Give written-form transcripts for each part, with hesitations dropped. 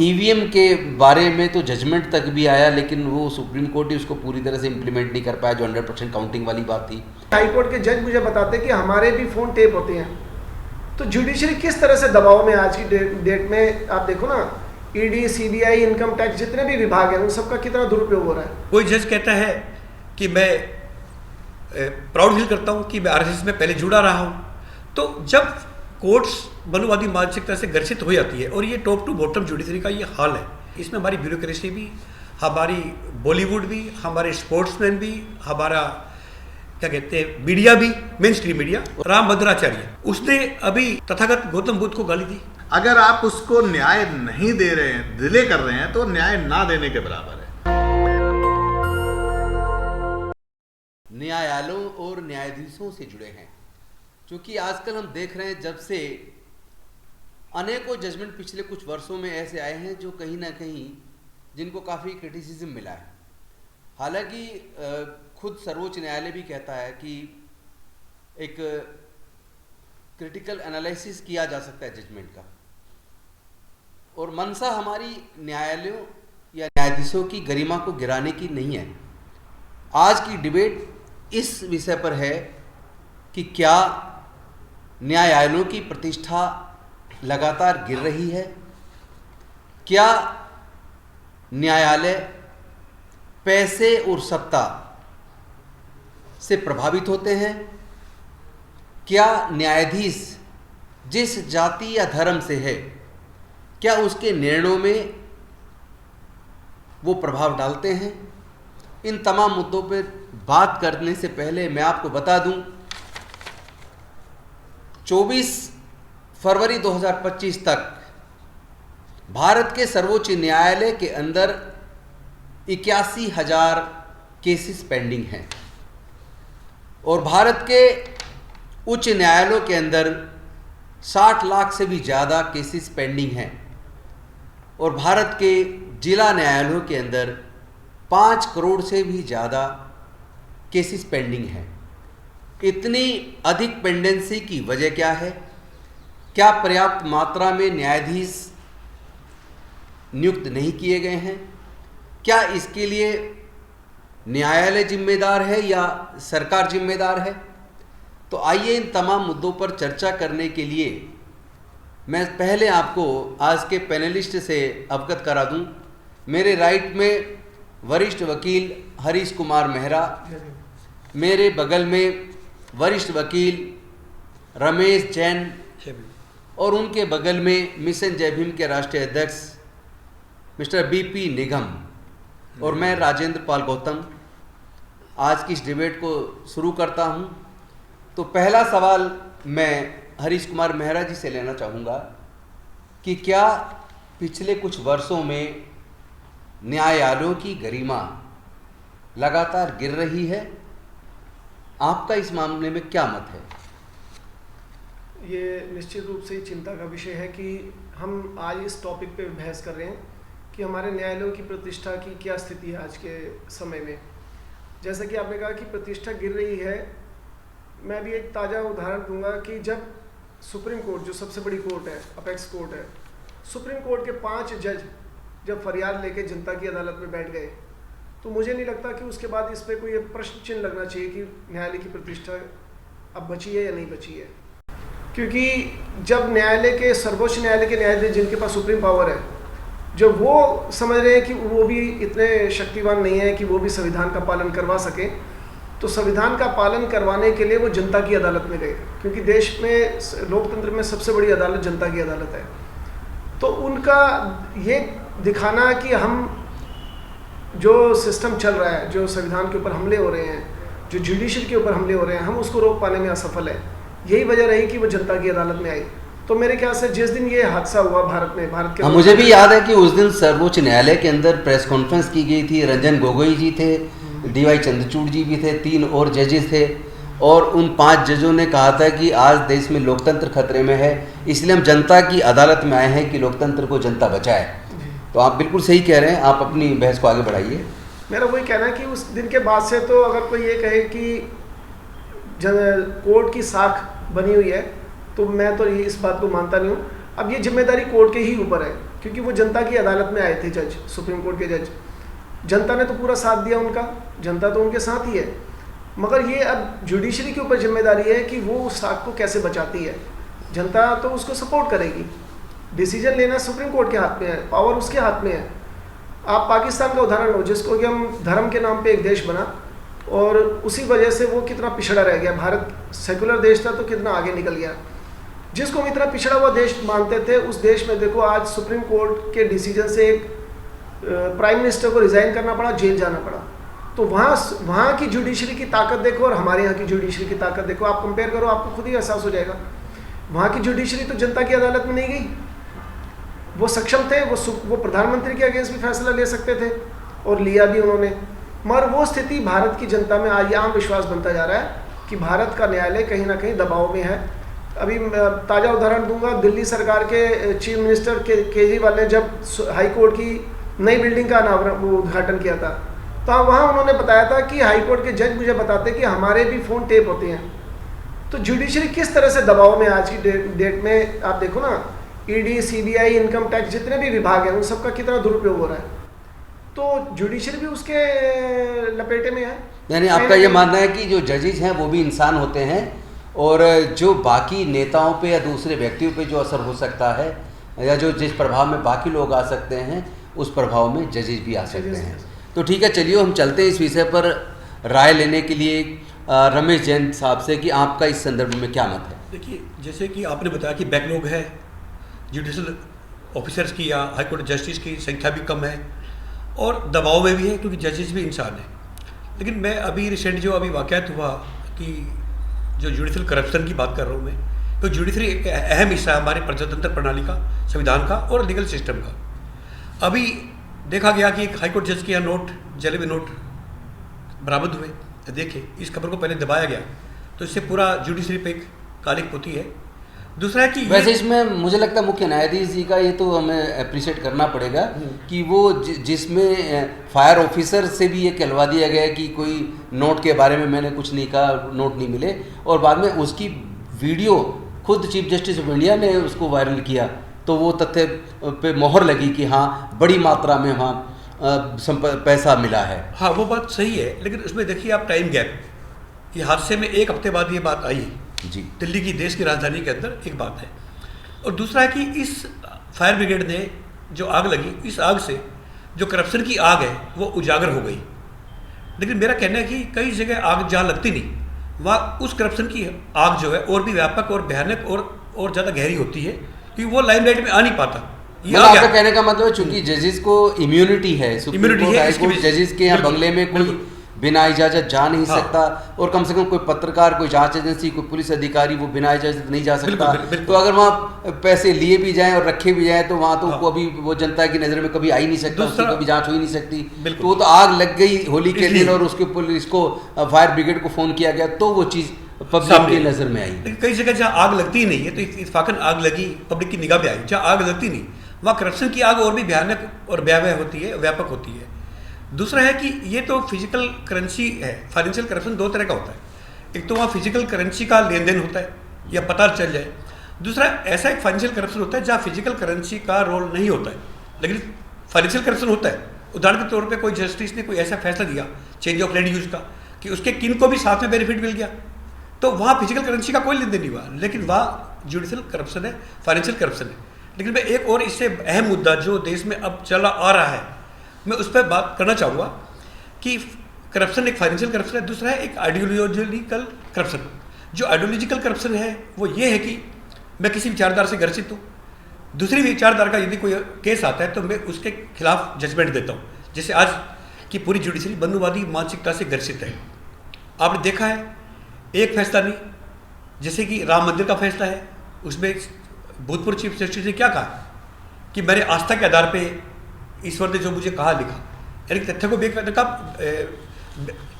EVM के बारे में तो जजमेंट तक भी आया, लेकिन वो सुप्रीम कोर्ट ही उसको पूरी तरह से इम्प्लीमेंट नहीं कर पाया, जो 100% काउंटिंग वाली बात थी। हाई कोर्ट के जज मुझे बताते कि हमारे भी फ़ोन टेप होते हैं। तो जुडिशरी किस तरह से दबाव में आज की डेट में, आप देखो ना, ईडी, सीबीआई, इनकम टैक्स, जितने भी विभाग हैं उन सबका कितना दुरुपयोग हो रहा है। कोई जज कहता है कि मैं प्राउड फील करता हूँ कि मैं आरएसएस में पहले जुड़ा रहा हूँ। तो जब कोर्ट्स मनुवादी मानसिकता से ग्रसित हो जाती है, और ये टॉप टू बॉटम जुडिशरी का ये हाल है, इसमें हमारी ब्यूरोक्रेसी भी, हमारी बॉलीवुड भी, हमारे स्पोर्ट्समैन भी, हमारा क्या कहते हैं मीडिया भी, main stream media. Ram Bhadracharya उसने अभी तथागत गौतम बुद्ध को गाली दी। अगर आप उसको न्याय नहीं दे रहे हैं, डिले कर रहे हैं, तो न्याय ना देने के बराबर है। न्यायालयों और न्यायाधीशों से जुड़े हैं, क्योंकि आजकल हम देख रहे हैं जब से अनेकों जजमेंट पिछले कुछ वर्षों में ऐसे आए हैं जो कहीं ना कहीं जिनको काफ़ी क्रिटिसिज्म मिला है। हालांकि खुद सर्वोच्च न्यायालय भी कहता है कि एक क्रिटिकल एनालिसिस किया जा सकता है जजमेंट का, और मंशा हमारी न्यायालयों या न्यायाधीशों की गरिमा को गिराने की नहीं है। आज की डिबेट इस विषय पर है कि क्या न्यायालयों की प्रतिष्ठा लगातार गिर रही है, क्या न्यायालय पैसे और सत्ता से प्रभावित होते हैं, क्या न्यायाधीश जिस जाति या धर्म से है क्या उसके निर्णयों में वो प्रभाव डालते हैं। इन तमाम मुद्दों पर बात करने से पहले मैं आपको बता दूं, 24 फरवरी 2025 तक भारत के सर्वोच्च न्यायालय के अंदर 81,000 केसेस पेंडिंग हैं, और भारत के उच्च न्यायालयों के अंदर 60 लाख से भी ज़्यादा केसेस पेंडिंग हैं, और भारत के जिला न्यायालयों के अंदर 5 करोड़ से भी ज़्यादा केसेस पेंडिंग हैं। इतनी अधिक पेंडेंसी की वजह क्या है? क्या पर्याप्त मात्रा में न्यायाधीश नियुक्त नहीं किए गए हैं? क्या इसके लिए न्यायालय जिम्मेदार है या सरकार जिम्मेदार है? तो आइए इन तमाम मुद्दों पर चर्चा करने के लिए मैं पहले आपको आज के पैनलिस्ट से अवगत करा दूं। मेरे राइट में वरिष्ठ वकील हरीश कुमार मेहरा, मेरे बगल में वरिष्ठ वकील रमेश जैन, और उनके बगल में मिशन जय भीम के राष्ट्रीय अध्यक्ष मिस्टर बीपी निगम, और मैं राजेंद्र पाल गौतम आज की इस डिबेट को शुरू करता हूं। तो पहला सवाल मैं हरीश कुमार मेहरा जी से लेना चाहूँगा कि क्या पिछले कुछ वर्षों में न्यायालयों की गरिमा लगातार गिर रही है? आपका इस मामले में क्या मत है? ये निश्चित रूप से चिंता का विषय है कि हम आज इस टॉपिक पे बहस कर रहे हैं कि हमारे न्यायालयों की प्रतिष्ठा की क्या स्थिति है आज के समय में। जैसा कि आपने कहा कि प्रतिष्ठा गिर रही है, मैं भी एक ताज़ा उदाहरण दूंगा कि जब सुप्रीम कोर्ट, जो सबसे बड़ी कोर्ट है, अपेक्स कोर्ट है, सुप्रीम कोर्ट के 5 जज जब फरियाद लेके जनता की अदालत में बैठ गए, तो मुझे नहीं लगता कि उसके बाद इस पर कोई प्रश्न चिन्ह लगना चाहिए कि न्यायालय की प्रतिष्ठा अब बची है या नहीं बची है। क्योंकि जब न्यायालय के, सर्वोच्च न्यायालय के न्यायाधीश जिनके पास सुप्रीम पावर है, जब वो समझ रहे हैं कि वो भी इतने शक्तिवान नहीं है कि वो भी संविधान का पालन करवा सके, तो संविधान का पालन करवाने के लिए वो जनता की अदालत में गए, क्योंकि देश में लोकतंत्र में सबसे बड़ी अदालत जनता की अदालत है। तो उनका ये दिखाना कि हम जो सिस्टम चल रहा है, जो संविधान के ऊपर हमले हो रहे हैं, जो जुडिशरी के ऊपर हमले हो रहे हैं, हम उसको रोक पाने में असफल है। यही वजह रही कि वो जनता की अदालत में आई। तो मेरे ख्याल से जिस दिन ये हादसा हुआ भारत में, भारत के मुझे भी याद है कि उस दिन सर्वोच्च न्यायालय के अंदर प्रेस कॉन्फ्रेंस की गई थी। रंजन गोगोई जी थे, डीवाई चंद्रचूड़ जी भी थे, 3 और जजेस थे, और उन 5 जजों ने कहा था कि आज देश में लोकतंत्र खतरे में है, इसलिए हम जनता की अदालत में आए हैं कि लोकतंत्र को जनता बचाए। तो आप बिल्कुल सही कह रहे हैं, आप अपनी बहस को आगे बढ़ाइए। मेरा वही कहना है कि उस दिन के बाद से तो अगर कोई ये कहे कि कोर्ट की साख बनी हुई है, तो मैं तो ये इस बात को मानता नहीं हूँ। अब ये जिम्मेदारी कोर्ट के ही ऊपर है क्योंकि वो जनता की अदालत में आए थे जज, सुप्रीम कोर्ट के जज। जनता ने तो पूरा साथ दिया उनका, जनता तो उनके साथ ही है, मगर ये अब जुडिशरी के ऊपर जिम्मेदारी है कि वो उस हक को कैसे बचाती है। जनता तो उसको सपोर्ट करेगी, डिसीजन लेना सुप्रीम कोर्ट के हाथ में है, पावर उसके हाथ में है। आप पाकिस्तान का उदाहरण लो, जिसको कि हम धर्म के नाम पे एक देश बना और उसी वजह से वो कितना पिछड़ा रह गया। भारत सेकुलर देश था तो कितना आगे निकल गया। जिसको हम इतना पिछड़ा हुआ देश मानते थे, उस देश में देखो आज सुप्रीम कोर्ट के डिसीजन से एक प्राइम मिनिस्टर को रिज़ाइन करना पड़ा, जेल जाना पड़ा। तो वहाँ की जुडिशरी की ताकत देखो और हमारे यहाँ की जुडिशरी की ताकत देखो, आप कंपेयर करो, आपको खुद ही एहसास हो जाएगा। वहाँ की जुडिशरी तो जनता की अदालत में नहीं गई, वो सक्षम थे, वो प्रधानमंत्री के अगेंस्ट भी फैसला ले सकते थे और लिया भी उन्होंने। मगर वो स्थिति भारत की जनता में आज आम विश्वास बनता जा रहा है कि भारत का न्यायालय कहीं ना कहीं दबाव में है। अभी ताज़ा उदाहरण दूंगा, दिल्ली सरकार के चीफ मिनिस्टर केजरीवाल ने जब हाई कोर्ट की नई बिल्डिंग का उद्घाटन किया था, तो वहाँ उन्होंने बताया था कि हाई कोर्ट के जज मुझे बताते कि हमारे भी फ़ोन टेप होते हैं। तो जुडिशरी किस तरह से दबाव में आज की डेट में, आप देखो ना, ईडी, सीबीआई, इनकम टैक्स, जितने भी विभाग हैं उन सबका कितना दुरुपयोग हो रहा है। तो जुडिशरी भी उसके लपेटे में है। यानी आपका ये मानना है कि जो जजेज हैं वो भी इंसान होते हैं और जो बाकी नेताओं पे या दूसरे व्यक्तियों पे जो असर हो सकता है या जो जिस प्रभाव में बाकी लोग आ सकते हैं उस प्रभाव में जजेज भी आ सकते हैं। तो ठीक है, चलिए हम चलते हैं इस विषय पर राय लेने के लिए रमेश जैन साहब से कि आपका इस संदर्भ में क्या मत है। देखिए, जैसे कि आपने बताया कि बैकलॉग है जुडिशल ऑफिसर्स की या हाई कोर्ट जस्टिस की संख्या भी कम है और दबाव में भी है क्योंकि जजेस भी इंसान है। लेकिन मैं अभी रिसेंट जो अभी वाक़यात हुआ कि जो जुडिशल करप्शन की बात कर रहा हूँ मैं, तो जुडिशरी एक अहम हिस्सा है हमारे प्रजातंत्र प्रणाली का, संविधान का और लीगल सिस्टम का। अभी देखा गया कि एक हाई कोर्ट जज के यहाँ नोट, जले हुए नोट बरामद हुए। देखिए, इस खबर को पहले दबाया गया तो इससे पूरा जुडिशरी पे एक कालिक होती है। दूसरा है कि वैसे इसमें मुझे लगता है मुख्य न्यायाधीश जी का ये तो हमें अप्रिशिएट करना पड़ेगा कि वो जिसमें फायर ऑफिसर से भी ये कहलवा दिया गया कि कोई नोट के बारे में मैंने कुछ नहीं कहा, नोट नहीं मिले, और बाद में उसकी वीडियो खुद चीफ जस्टिस ऑफ इंडिया ने उसको वायरल किया तो वो तथ्य पे मोहर लगी कि हाँ, बड़ी मात्रा में वहाँ पैसा मिला है। हाँ, वो बात सही है, लेकिन उसमें देखिए आप टाइम गैप, ये हादसे में एक हफ्ते बाद ये बात आई जी, दिल्ली की, देश की राजधानी के अंदर एक बात है। और दूसरा है कि इस फायर ब्रिगेड ने जो आग लगी, इस आग से जो करप्शन की आग है वो उजागर हो गई। लेकिन मेरा कहना है कि कई जगह आग जहाँ लगती नहीं, वहाँ उस करप्शन की आग जो है और भी व्यापक और भयानक और ज़्यादा गहरी होती है क्योंकि वो लाइमलाइट में आ नहीं पाता। आपका कहने का मतलब है चूंकि जजेस को इम्यूनिटी है, जजेस के यहाँ बंगले में कोई बिना इजाजत जा नहीं सकता और कम से कम कोई पत्रकार, कोई जांच एजेंसी, कोई पुलिस अधिकारी वो बिना इजाजत नहीं जा सकता। तो अगर वहाँ पैसे लिए भी जाएं और रखे भी जाएं तो वहाँ तो कभी वो जनता की नज़र में कभी आ ही नहीं सकता, उसकी कभी जांच हो ही नहीं सकती। तो वो तो आग लग गई होली के दिन और उसके पुलिस को, फायर ब्रिगेड को फ़ोन किया गया तो वो चीज़ पब्लिक की नज़र में आई। कई जगह जहाँ आग लगती ही नहीं है तो इत्फाकन आग लगी, पब्लिक की निगाह में आई। जहाँ आग लगती नहीं वहाँ करप्शन की आग और भी भयानक और भयावह होती है, व्यापक होती है। दूसरा है कि ये तो फिजिकल करेंसी है, फाइनेंशियल करप्शन दो तरह का होता है। एक तो वहाँ फिजिकल करेंसी का लेन देन होता है या पता चल जाए, दूसरा ऐसा एक फाइनेंशियल करप्शन होता है जहाँ फिजिकल करेंसी का रोल नहीं होता है लेकिन फाइनेंशियल करप्शन होता है। उदाहरण के तौर पे कोई जस्टिस ने कोई ऐसा फैसला दिया चेंज ऑफ लैंड यूज का कि उसके किन को भी साथ में बेनिफिट मिल गया, तो वहाँ फिजिकल करेंसी का कोई लेन देन नहीं हुआ, लेकिन वहाँ जुडिशल करप्शन है, फाइनेंशियल करप्शन है। लेकिन मैं एक और इससे अहम मुद्दा जो देश में अब चला आ रहा है, मैं उस पर बात करना चाहूँगा कि करप्शन एक फाइनेंशियल करप्शन है, दूसरा है एक आइडियोलॉजिकल करप्शन। जो आइडियोलॉजिकल करप्शन है वो ये है कि मैं किसी विचारधारा से ग्रसित हूँ, दूसरी विचारधारा का यदि कोई केस आता है तो मैं उसके खिलाफ जजमेंट देता हूँ। जैसे आज की पूरी जुडिशरी बंधुवादी मानसिकता से ग्रसित है। आपने देखा है एक फैसला नहीं, जैसे कि राम मंदिर का फैसला है, उसमें भूतपूर्व चीफ जस्टिस ने क्या कहा कि मेरे आस्था के आधार पे ईश्वर ने जो मुझे कहा लिखा, यानी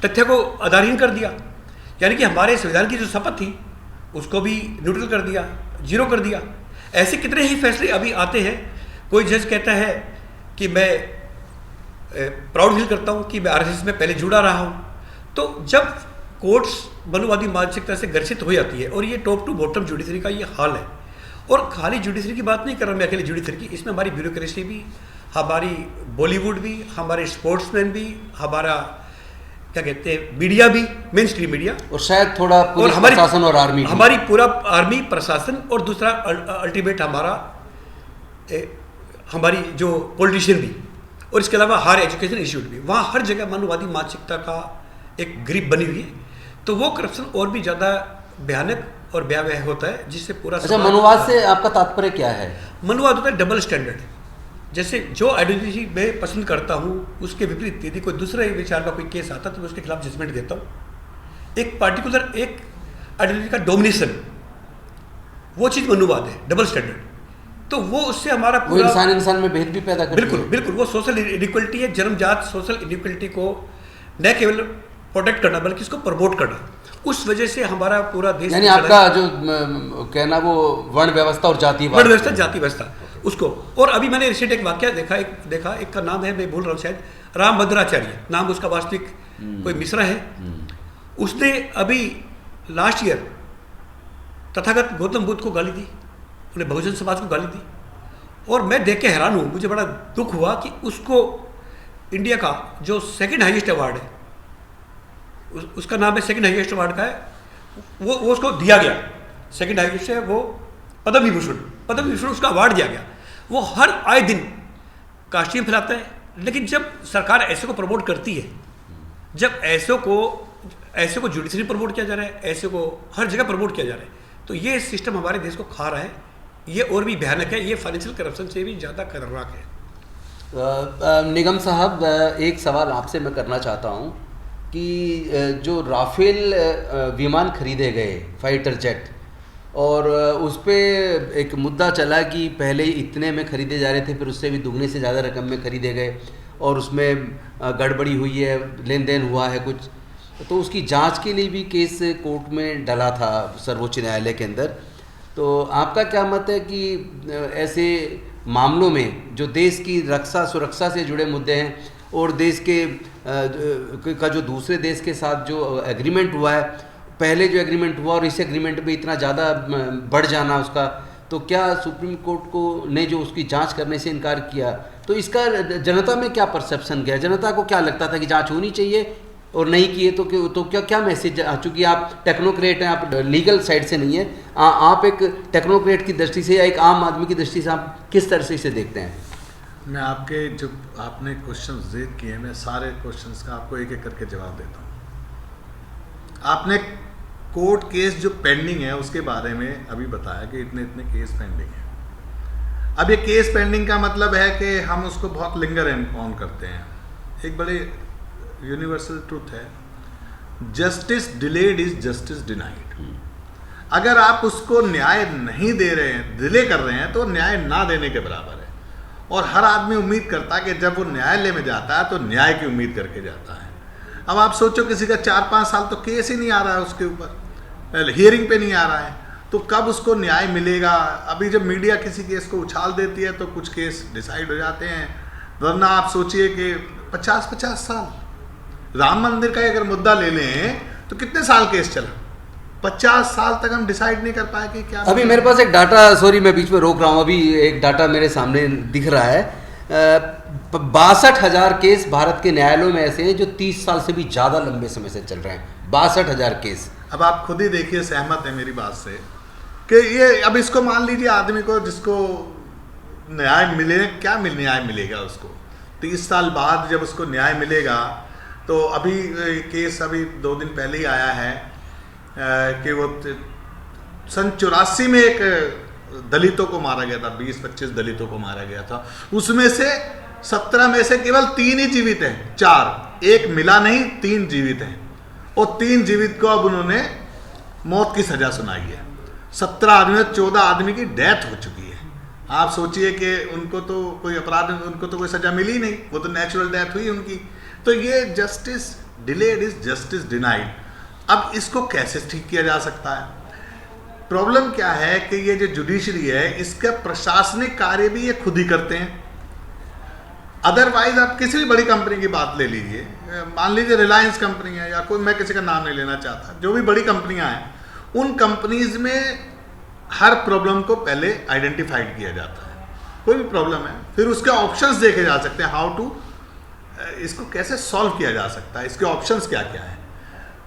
तथ्य को आधारहीन कर दिया, यानी कि हमारे संविधान की जो शपथ थी उसको भी न्यूट्रल कर दिया, जीरो कर दिया। ऐसे कितने ही फैसले अभी आते हैं। कोई जज कहता है कि मैं प्राउड फील करता हूँ कि मैं आरएसएस में पहले जुड़ा रहा हूँ। तो जब कोर्ट्स मनुवादी मानसिकता से ग्रसित हो जाती है और ये टॉप टू बॉटम जुडिशरी का ये हाल है, और खाली जुडिशरी की बात नहीं कर रहा मैं, अकेले जुडिशरी की, इसमें हमारी ब्यूरोक्रेसी भी, हमारी बॉलीवुड भी, हमारे स्पोर्ट्समैन भी, हमारा क्या कहते हैं मीडिया भी, मेन स्ट्रीम मीडिया, और शायद थोड़ा पुलिस प्रशासन और आर्मी भी। हमारी पूरा आर्मी प्रशासन, और दूसरा अल्टीमेट हमारी जो पॉलिटिशियन भी, और इसके अलावा हायर एजुकेशन इंस्टीट्यूट भी, वहाँ हर जगह मानववादी मानसिकता का एक ग्रिप बनी हुई है। तो वो करप्शन और भी ज़्यादा भयानक और भयावह होता है, जिससे पूरा अच्छा, मनुवाद से आपका तात्पर्य क्या है? मनुवाद होता है डबल स्टैंडर्ड। जैसे जो आइडियोलॉजी मैं पसंद करता हूँ उसके विपरीत यदि कोई दूसरे विचार का कोई केस आता है तो मैं उसके खिलाफ जजमेंट देता हूँ। एक पार्टिकुलर एक आइडियोलॉजी का डोमिनेशन, वो चीज़ मनुवाद है, डबल स्टैंडर्ड। तो वो उससे हमारा वो इंसान में भेद भी पैदा करती बिल्कुल है। बिल्कुल, वो सोशल इनइक्वलिटी है, जन्मजात सोशल इनइक्वलिटी को न केवल प्रोटेक्ट करना बल्कि इसको प्रमोट करना। उस वजह से हमारा पूरा देश, यानी आपका जो कहना वो वर्ण व्यवस्था और जाति व्यवस्था, जाति व्यवस्था उसको। और अभी मैंने रिसेंट एक वाक्य देखा, एक का नाम है, मैं भूल रहा हूँ शायद, रामभद्राचार्य नाम उसका वास्तविक कोई मिश्रा है। उसने अभी लास्ट ईयर तथागत गौतम बुद्ध को गाली दी, उन्हें बहुजन समाज को गाली दी, और मैं देख के हैरान हूँ, मुझे बड़ा दुख हुआ कि उसको इंडिया का जो सेकंड हाईएस्ट अवार्ड है, उसका नाम है सेकंड हाईएस्ट अवार्ड का है, वो उसको दिया गया। सेकंड हाईएस्ट है वो पद्म विभूषण उसका अवार्ड दिया गया। वो हर आए दिन कास्ट्यूम फैलाता है, लेकिन जब सरकार ऐसे को प्रमोट करती है, जब ऐसे को जुडिशरी प्रमोट किया जा रहा है, ऐसे को हर जगह प्रमोट किया जा रहा है, तो ये सिस्टम हमारे देश को खा रहा है। ये और भी भयानक है, ये फाइनेंशियल करप्शन से भी ज़्यादा खतरनाक है। निगम साहब, एक सवाल आपसे मैं करना चाहता हूँ कि जो राफेल विमान खरीदे गए, फाइटर जेट, और उस पर एक मुद्दा चला कि पहले इतने में खरीदे जा रहे थे, फिर उससे भी दुगने से ज़्यादा रकम में खरीदे गए, और उसमें गड़बड़ी हुई है, लेन देन हुआ है कुछ, तो उसकी जांच के लिए भी केस कोर्ट में डला था सर्वोच्च न्यायालय के अंदर। तो आपका क्या मत है कि ऐसे मामलों में जो देश की रक्षा सुरक्षा से जुड़े मुद्दे हैं, और देश के का जो दूसरे देश के साथ जो एग्रीमेंट हुआ है, पहले जो एग्रीमेंट हुआ और इस एग्रीमेंट में इतना ज़्यादा बढ़ जाना उसका, तो क्या सुप्रीम कोर्ट को ने जो उसकी जांच करने से इनकार किया, तो इसका जनता में क्या परसेप्शन गया? जनता को क्या लगता था कि जांच होनी चाहिए और नहीं किए तो क्या मैसेज? चूँकि आप टेक्नोक्रेट हैं, आप लीगल साइड से नहीं है, आप एक टेक्नोक्रेट की दृष्टि से या एक आम आदमी की दृष्टि से आप किस तरह से इसे देखते हैं? मैं आपके जो आपने क्वेश्चन जिक्र किए, मैं सारे क्वेश्चंस का आपको एक एक करके जवाब देता हूँ। आपने कोर्ट केस जो पेंडिंग है उसके बारे में अभी बताया कि इतने इतने केस पेंडिंग है। अब ये केस पेंडिंग का मतलब है कि हम उसको बहुत लिंगर ऑन करते हैं। एक बड़े यूनिवर्सल ट्रूथ है, justice delayed is justice denied. अगर आप उसको न्याय नहीं दे रहे हैं, डिले कर रहे हैं, तो न्याय ना देने के बराबर है। और हर आदमी उम्मीद करता है कि जब वो न्यायालय में जाता है तो न्याय की उम्मीद करके जाता है। अब आप सोचो किसी का 4-5 साल तो केस ही नहीं आ रहा है, उसके ऊपर हियरिंग पे नहीं आ रहा है, तो कब उसको न्याय मिलेगा? अभी जब मीडिया किसी केस को उछाल देती है तो कुछ केस डिसाइड हो जाते हैं, वरना आप सोचिए कि 50-50 साल राम मंदिर का अगर मुद्दा ले लें तो कितने साल केस चला? 50 साल तक हम डिसाइड नहीं कर पाए कि क्या। अभी मेरे पास एक डाटा, सॉरी मैं बीच में रोक रहा हूँ, अभी एक डाटा मेरे सामने दिख रहा है, 62,000 केस भारत के न्यायालयों में ऐसे हैं जो 30 साल से भी ज़्यादा लंबे समय से चल रहे हैं। 62,000 केस। अब आप खुद ही देखिए, सहमत है मेरी बात से कि ये, अब इसको मान लीजिए आदमी को जिसको न्याय मिले, क्या न्याय मिलेगा उसको 30 साल बाद जब उसको न्याय मिलेगा? तो अभी केस अभी 2 दिन पहले ही आया है कि वो सन 84 में एक दलितों को मारा गया था, 20-25 दलितों को मारा गया था, उसमें से 17 में से केवल 3 ही जीवित हैं, 4 एक मिला नहीं, 3 जीवित हैं, और 3 जीवित को अब उन्होंने मौत की सजा सुनाई है। 17 आदमी, 14 आदमी की डेथ हो चुकी है। आप सोचिए कि उनको तो कोई अपराध, उनको तो कोई सजा मिली नहीं, वो तो नेचुरल डेथ हुई उनकी। तो ये justice delayed is justice denied. अब इसको कैसे ठीक किया जा सकता है? प्रॉब्लम क्या है कि ये जो जुडिशरी है, इसका प्रशासनिक कार्य भी ये खुद ही करते हैं। अदरवाइज आप किसी भी बड़ी कंपनी की बात ले लीजिए, मान लीजिए रिलायंस कंपनी है या कोई, मैं किसी का नाम नहीं लेना चाहता, जो भी बड़ी कंपनियां हैं, उन कंपनीज में हर प्रॉब्लम को पहले आइडेंटिफाइड किया जाता है, कोई भी प्रॉब्लम है, फिर उसके ऑप्शंस देखे जा सकते हैं, हाउ टू इसको कैसे सॉल्व किया जा सकता है, इसके ऑप्शंस क्या क्या हैं।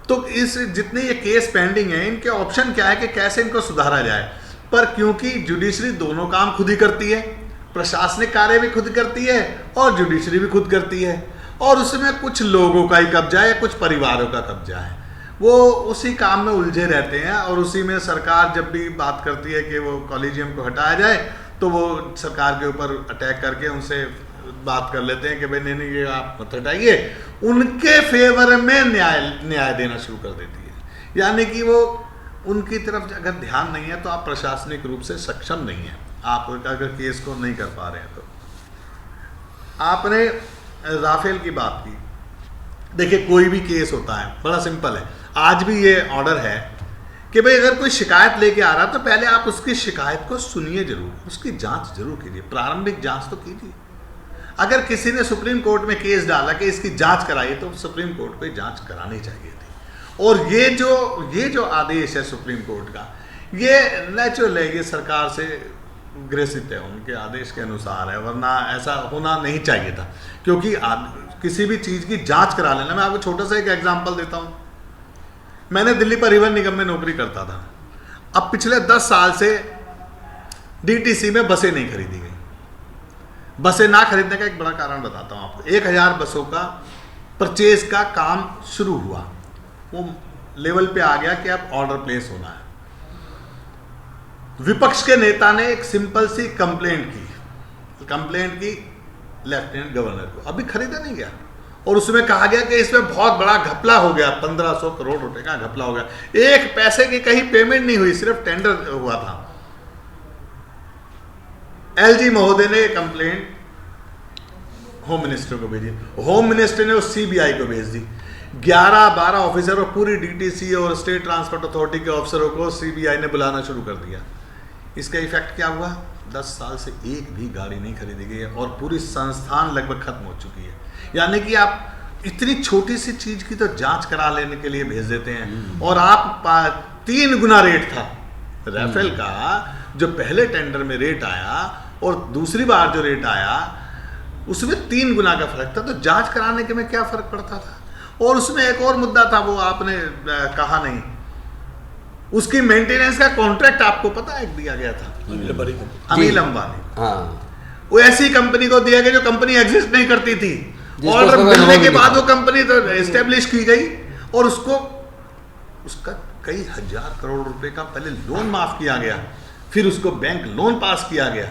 तो इस जितने ये केस पेंडिंग है, इनके ऑप्शन क्या है कि कैसे इनको सुधारा जाए। पर क्योंकि जुडिशरी दोनों काम खुद ही करती है, प्रशासनिक कार्य भी खुद करती है और जुडिशरी भी खुद करती है, और उसमें कुछ लोगों का ही कब्जा है, कुछ परिवारों का कब्जा है, वो उसी काम में उलझे रहते हैं। और उसी में सरकार जब भी बात करती है कि वो कॉलेजियम को हटाया जाए, तो वो सरकार के ऊपर अटैक करके उनसे बात कर लेते हैं कि भाई नहीं ये आप मत हटाइए, उनके फेवर में न्याय देना शुरू कर देती है। यानी कि वो उनकी तरफ अगर ध्यान नहीं है तो आप प्रशासनिक रूप से सक्षम नहीं है, आप अगर केस को नहीं कर पा रहे हैं तो। आपने राफेल की बात की, देखिए कोई भी केस होता है बड़ा सिंपल है। आज भी ये ऑर्डर है कि भाई अगर कोई शिकायत लेके आ रहा है तो पहले आप उसकी शिकायत को सुनिए जरूर, उसकी जांच जरूर कीजिए, प्रारंभिक जांच तो कीजिए। अगर किसी ने सुप्रीम कोर्ट में केस डाला कि इसकी जांच कराइए, तो सुप्रीम कोर्ट को जांच करानी चाहिए थी। और ये जो आदेश है सुप्रीम कोर्ट का, ये नेचुरल है, ये सरकार से ग्रसित है, उनके आदेश के अनुसार है, वरना ऐसा होना नहीं चाहिए था। क्योंकि किसी भी चीज़ की जांच करा लेना, मैं आपको छोटा सा एक एग्जांपल देता हूँ। मैंने दिल्ली परिवहन निगम में नौकरी करता था। अब पिछले 10 साल से डीटीसी में बसें नहीं खरीदी गई। बसें ना खरीदने का एक बड़ा कारण बताता हूँ आपको। 1000 बसों का परचेज का काम शुरू हुआ, वो लेवल पे आ गया कि अब ऑर्डर प्लेस होना है। विपक्ष के नेता ने एक सिंपल सी कंप्लेंट की लेफ्टिनेंट गवर्नर को, अभी खरीदा नहीं गया, और उसमें कहा गया कि इसमें बहुत बड़ा घपला हो गया, 1500 करोड़ रुपए का घपला हो गया। एक पैसे की कहीं पेमेंट नहीं हुई, सिर्फ टेंडर हुआ था। एलजी महोदय ने कंप्लेंट होम मिनिस्टर को भेजी, होम मिनिस्टर ने उस सीबीआई को भेज दी। 11-12 ऑफिसर और पूरी डीटीसी और स्टेट ट्रांसपोर्ट अथॉरिटी के अफसरों को सीबीआई ने बुलाना शुरू कर दिया। इसका इफेक्ट क्या हुआ? 10 साल से एक भी गाड़ी नहीं खरीदी गई है और पूरी संस्थान लगभग खत्म हो चुकी है। यानी कि आप इतनी छोटी सी चीज की तो जांच करा लेने के लिए भेज देते हैं, और आप 3 गुना रेट था राफेल का, जो पहले टेंडर में रेट आया और दूसरी बार जो रेट आया उसमें 3 गुना का फर्क था। तो जांच कराने के में क्या फर्क पड़ता था? और उसमें एक और मुद्दा था, वो आपने कहा नहीं, उसकी मेंटेनेंस का कॉन्ट्रैक्ट आपको पता है दिया गया था अनिल अंबानी। हाँ, वो ऐसी कंपनी को दिया गया जो कंपनी एग्जिस्ट नहीं करती थी। ऑर्डर मिलने के बाद वो कंपनी तो एस्टेब्लिश की गई, और उसका कई हजार करोड़ रुपए का पहले लोन माफ किया गया, फिर उसको बैंक लोन पास किया गया।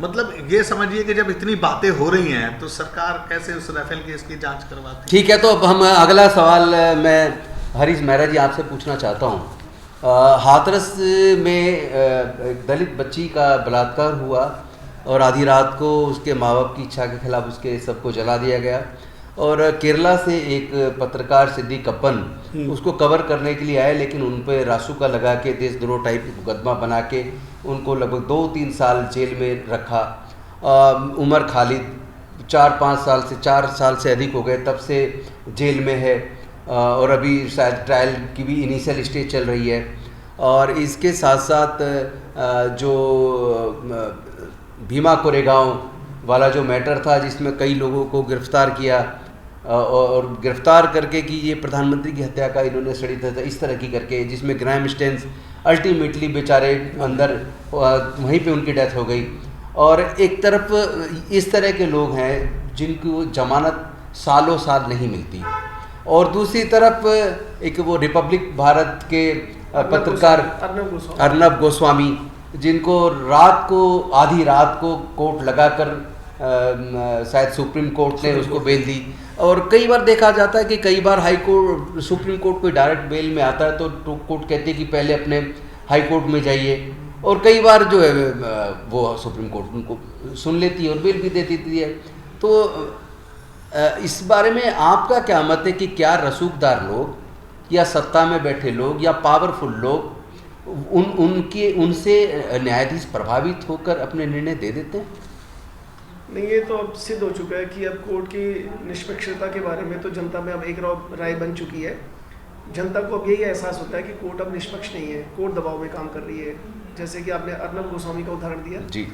मतलब ये समझिए कि जब इतनी बातें हो रही हैं तो सरकार कैसे उस राफेल केस की जांच करवाती? ठीक है, तो अब हम अगला सवाल मैं हरीश मेहरा जी आपसे पूछना चाहता हूँ। हाथरस में एक दलित बच्ची का बलात्कार हुआ और आधी रात को उसके माँ बाप की इच्छा के खिलाफ उसके सबको जला दिया गया, और केरला से एक पत्रकार सिद्दीक अप्पन उसको कवर करने के लिए आए, लेकिन उन पर रासुका लगा के देशद्रोह टाइप मुकदमा बना के उनको लगभग 2-3 साल जेल में रखा। उमर खालिद 4 साल से अधिक हो गए तब से जेल में है, और अभी शायद ट्रायल की भी इनिशियल स्टेज चल रही है। और इसके साथ साथ जो भीमा कोरेगांव वाला जो मैटर था, जिसमें कई लोगों को गिरफ्तार किया और गिरफ्तार करके कि ये प्रधानमंत्री की हत्या का इन्होंने षड्यंत्र था इस तरह की करके, जिसमें ग्राहम स्टेन्स अल्टीमेटली बेचारे अंदर वहीं पे उनकी डेथ हो गई। और एक तरफ इस तरह के लोग हैं जिनको जमानत सालों साल नहीं मिलती, और दूसरी तरफ एक वो रिपब्लिक भारत के पत्रकार अर्नब गोस्वामी, जिनको आधी रात को कोर्ट लगाकर शायद सुप्रीम कोर्ट ने उसको बेल दी। और कई बार देखा जाता है कि कई बार सुप्रीम कोर्ट कोई डायरेक्ट बेल में आता है तो कोर्ट कहती है कि पहले अपने हाई कोर्ट में जाइए, और कई बार जो है वो सुप्रीम कोर्ट उनको सुन लेती है और बेल भी दे देती है। तो इस बारे में आपका क्या मत है कि क्या रसूखदार लोग या सत्ता में बैठे लोग या पावरफुल लोग उनसे न्यायाधीश प्रभावित होकर अपने निर्णय दे देते हैं? नहीं, ये तो अब सिद्ध हो चुका है कि अब कोर्ट की निष्पक्षता के बारे में तो जनता में अब एक राय बन चुकी है। जनता को अब यही एहसास होता है कि कोर्ट अब निष्पक्ष नहीं है, कोर्ट दबाव में काम कर रही है। जैसे कि आपने अर्नब गोस्वामी का उदाहरण दिया जी।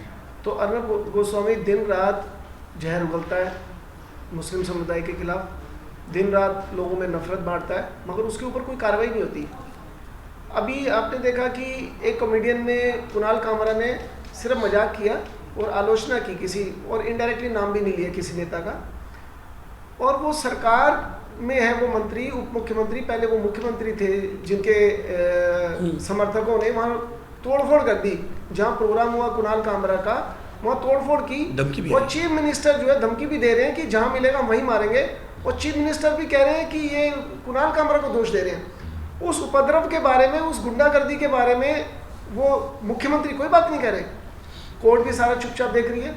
तो अर्नब गोस्वामी दिन रात जहर उगलता है मुस्लिम समुदाय के खिलाफ, दिन रात लोगों में नफरत बांटता है, मगर उसके ऊपर कोई कार्रवाई नहीं होती। अभी आपने देखा कि एक कॉमेडियन ने, कुणाल कामरा ने सिर्फ मजाक किया और आलोचना की किसी, और इनडायरेक्टली नाम भी नहीं लिया किसी नेता का, और वो सरकार में है, वो मंत्री, उप मुख्यमंत्री, पहले वो मुख्यमंत्री थे जिनके समर्थकों ने वहाँ तोड़फोड़ कर दी। जहाँ प्रोग्राम हुआ कुणाल कामरा का, वहाँ तोड़फोड़ की, धमकी भी और चीफ मिनिस्टर जो है धमकी भी दे रहे हैं कि जहाँ मिलेगा वहीं मारेंगे, और चीफ मिनिस्टर भी कह रहे हैं कि ये कुणाल कामरा को दोष दे रहे हैं। उस उपद्रव के बारे में, उस गुंडागर्दी के बारे में वो मुख्यमंत्री कोई बात नहीं कह रहे। कोर्ट भी सारा चुपचाप देख रही है।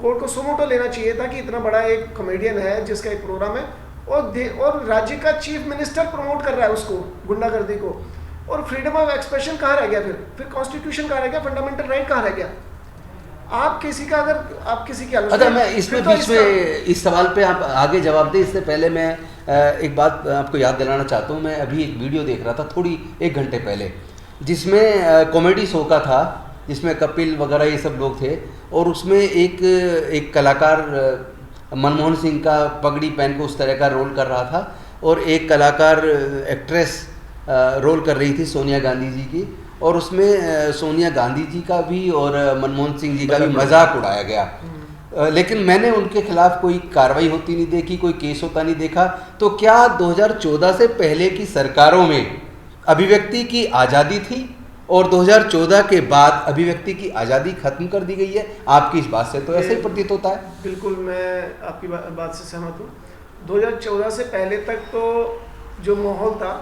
कोर्ट को सुमोटो लेना चाहिए था कि इतना बड़ा एक कॉमेडियन है जिसका एक प्रोग्राम है, और राज्य का चीफ मिनिस्टर प्रमोट कर रहा है उसको, गुंडागर्दी को, और फ्रीडम ऑफ एक्सप्रेशन कहाँ रह गया? फिर कॉन्स्टिट्यूशन कहाँ रह गया? फंडामेंटल राइट कहाँ रह गया? आप किसी का, अगर आप किसी की आलोचना, अच्छा, मैं इसमें बीच में इस सवाल पे आप आगे जवाब दें, इससे पहले मैं एक बात आपको याद दिलाना चाहता हूँ। मैं अभी एक वीडियो देख रहा था थोड़ी 1 घंटे पहले, जिसमें कॉमेडी शो का था, जिसमें कपिल वगैरह ये सब लोग थे, और उसमें एक कलाकार मनमोहन सिंह का पगड़ी पहन के उस तरह का रोल कर रहा था, और एक कलाकार एक्ट्रेस रोल कर रही थी सोनिया गांधी जी की, और उसमें सोनिया गांधी जी का भी और मनमोहन सिंह जी का भी मजाक उड़ाया गया। लेकिन मैंने उनके खिलाफ कोई कार्रवाई होती नहीं देखी, कोई केस होता नहीं देखा। तो क्या 2014 से पहले की सरकारों में अभिव्यक्ति की आज़ादी थी और 2014 के बाद अभिव्यक्ति की आज़ादी खत्म कर दी गई है? आपकी इस बात से तो ऐसे ही प्रतीत होता है। बिल्कुल, मैं आपकी बात से सहमत हूँ। 2014 से पहले तक तो जो माहौल था,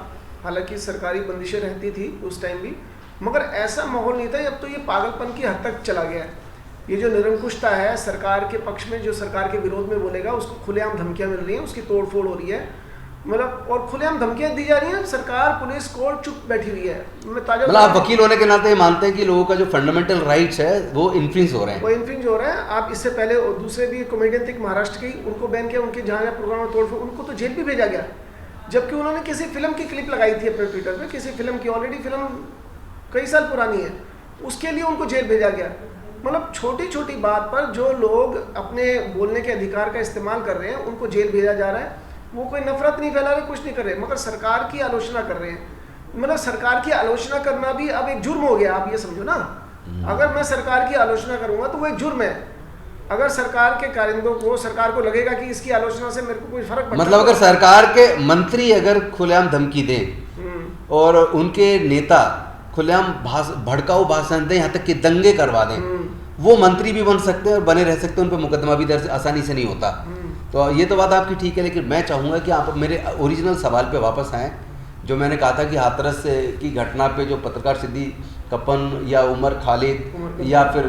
हालांकि सरकारी बंदिशें रहती थी उस टाइम भी, मगर ऐसा माहौल नहीं था। अब तो ये पागलपन की हद तक चला गया है। ये जो निरंकुशता है सरकार के पक्ष में, जो सरकार के विरोध में बोलेगा उसको खुलेआम धमकियां मिल रही हैं, उसकी तोड़फोड़ हो रही है, मतलब, और खुलेआम धमकियां दी जा रही हैं। सरकार, पुलिस, कोर्ट चुप बैठी हुई है। मैं ताजा, मतलब आप वकील होने के नाते मानते हैं कि लोगों का जो फंडामेंटल राइट्स है वो इन्फ्रिंज हो रहे हैं? वो इन्फ्रिंज हो रहा है। आप इससे पहले और दूसरे भी कॉमेडियन थे महाराष्ट्र के, उनको बैन किया, उनके जहाँ प्रोग्राम में तोड़फोड़, उनको तो जेल भी भेजा गया, जबकि उन्होंने किसी फिल्म की क्लिप लगाई थी अपने ट्विटर पे, किसी फिल्म की, ऑलरेडी फिल्म कई साल पुरानी है, उसके लिए उनको जेल भेजा गया। मतलब छोटी छोटी बात पर जो लोग अपने बोलने के अधिकार का इस्तेमाल कर रहे हैं उनको जेल भेजा जा रहा है। वो कोई नफरत नहीं फैला रहे, कुछ नहीं कर रहे, मगर सरकार की आलोचना कर रहे हैं। मतलब सरकार की आलोचना करना भी अब एक जुर्म हो गया, आप ये समझो ना। अगर मैं सरकार की आलोचना करूंगा तो वो एक जुर्म है। अगर सरकार के कारिंदों को, सरकार को लगेगा कि इसकी आलोचना से मेरे को कोई फर्क पड़ता, मतलब अगर सरकार के मंत्री अगर खुलेआम धमकी दें और उनके नेता खुलेआम भड़काऊ भाषण दें, यहाँ तक कि दंगे करवा दें, वो मंत्री भी बन सकते हैं और बने रह सकते हैं, उन पर मुकदमा भी दर्ज आसानी से नहीं होता। तो ये तो बात आपकी ठीक है, लेकिन मैं चाहूँगा कि आप मेरे ओरिजिनल सवाल पे वापस आएँ, जो मैंने कहा था कि हाथरस की घटना पे जो पत्रकार सिद्दी कपन या उमर खालिद या फिर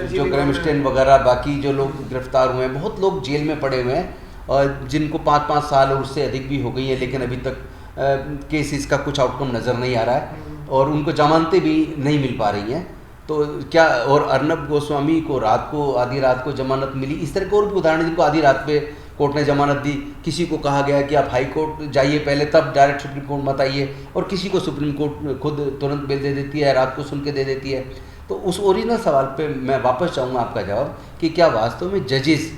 जो ग्रैमस्टेन वगैरह बाकी जो लोग गिरफ्तार हुए हैं, बहुत लोग जेल में पड़े हुए हैं, और जिनको 5-5 साल और उससे अधिक भी हो गई है, लेकिन अभी तक केसेस का कुछ आउटकम नज़र नहीं आ रहा है और उनको जमानतें भी नहीं मिल पा रही हैं। तो क्या, और अर्नब गोस्वामी को रात को, आधी रात को जमानत मिली, इस तरह के और भी उदाहरण जिनको आधी रात पे कोर्ट ने जमानत दी। किसी को कहा गया कि आप हाई कोर्ट जाइए पहले, तब डायरेक्ट सुप्रीम कोर्ट मत आइए, और किसी को सुप्रीम कोर्ट खुद तुरंत बेल दे देती है, रात को सुन के दे देती है। तो उस ओरिजिनल सवाल पे मैं वापस चाहूँगा आपका जवाब कि क्या वास्तव में जजेस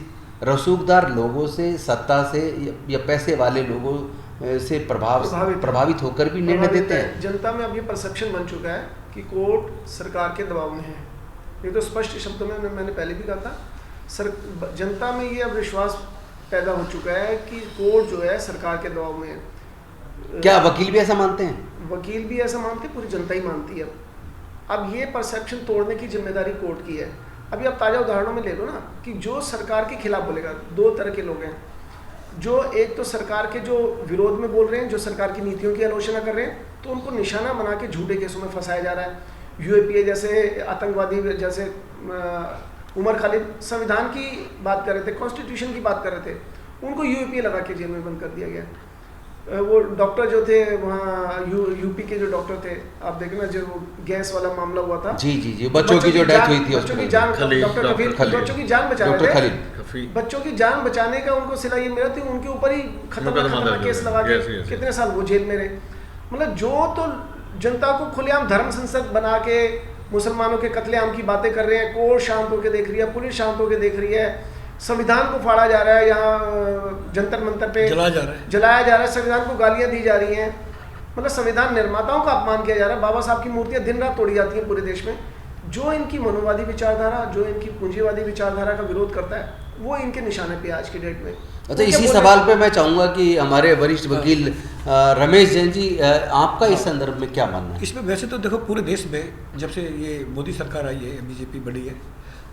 रसूखदार लोगों से, सत्ता से या पैसे वाले लोगों से प्रभावित होकर भी निर्णय देते हैं? जनता में अब ये परसेप्शन बन चुका है कि कोर्ट सरकार के दबाव में है। ये तो स्पष्ट शब्दों में मैंने पहले भी कहा था, जनता में ये अब विश्वास पैदा हो चुका है कि कोर्ट जो है सरकार के दबाव में है। क्या वकील भी ऐसा मानते हैं? वकील भी ऐसा मानते हैं, पूरी जनता ही मानती है। अब ये परसेप्शन तोड़ने की जिम्मेदारी कोर्ट की है। अभी आप ताज़ा उदाहरणों में ले लो ना, कि जो सरकार के खिलाफ बोलेगा, 2 तरह के लोग हैं। जो एक तो सरकार के जो विरोध में बोल रहे हैं, जो सरकार की नीतियों की आलोचना कर रहे हैं, तो उनको निशाना बना के झूठे केसों में फंसाया जा रहा है। यूएपीए जैसे आतंकवादी, जैसे उमर खालिद संविधान की बात कर रहे थे, कॉन्स्टिट्यूशन की बात कर रहे थे, उनको यूएपीए लगा के जेल में बंद कर दिया गया। वो डॉक्टर जो थे वहाँ यूपी के जो डॉक्टर थे, आप देखना जो गैस वाला मामला हुआ था, जी, बच्चों की जो डेथ हुई थी, बच्चों की जान, डॉक्टर बच्चों की जान बचा रहे थे, बच्चों की जान बचाने का उनको सिला ये मिला थी, उनके ऊपर ही खतरनाक केस लगा के कितने साल वो जेल में रहे। मतलब जो तो जनता को खुलेआम धर्म संसद बना के मुसलमानों के कत्लेआम की बातें कर रहे हैं, कोर्ट शांत होकर देख रही है, पुलिस शांत होकर देख रही है, संविधान को फाड़ा जा रहा है, यहाँ जंतर मंतर पे जलाया जा रहा है, संविधान को गालियाँ दी जा रही हैं, मतलब संविधान निर्माताओं का अपमान किया जा रहा है। बाबा साहब की मूर्तियाँ दिन रात तोड़ी जाती हैं पूरे देश में। जो इनकी मनोवादी विचारधारा, जो इनकी पूंजीवादी विचारधारा का विरोध करता है, वो इनके निशाने पे आज की डेट में। अच्छा, इसी सवाल पे मैं चाहूँगा कि हमारे वरिष्ठ वकील रमेश जैन जी, आपका इस संदर्भ में क्या मानना है? इसमें वैसे तो देखो, पूरे देश में जब से ये मोदी सरकार आई है, बीजेपी बड़ी है,